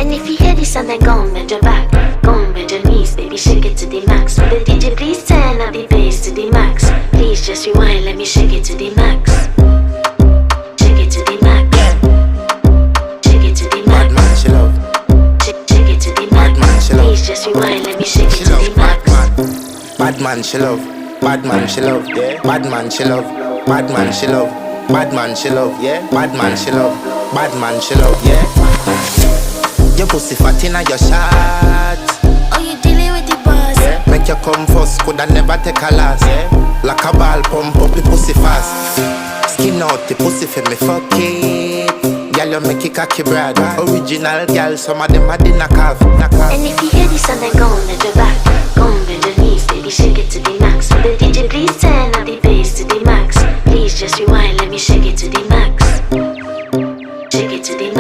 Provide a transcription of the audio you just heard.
And if you hear this and then go on bend your back, go on bend your knees, baby, shake it to the max. Will the DJ please turn up the bass to the max? Please just rewind, let me shake it to the max. Shake it to the max. Shake it to the max. Bad man, she love. Shake it to the max. Bad man, she love. Please just rewind, let me shake it She to love the max. bad man, she love. Bad man, she love. Yeah. Bad man, she love. Bad man, she love. Bad man, she love. Yeah. Bad man, she love. Bad man, she love. Yeah. Your pussy fat inna your shot. Oh, you dealing with the boss? Yeah. Make you come first, coulda never take a last. Yeah. Like a ball, pump up the pussy fast. Skin out the pussy for me, fuck it. Girl, you make it cocky brad. Original girl, some of them a din a calf. And if you hear this and then go on bend your back, go on bend your knees, baby, shake it to the max. Will the DJ please turn up the bass to the max? Please just rewind, let me shake it to the max. Shake it to the max.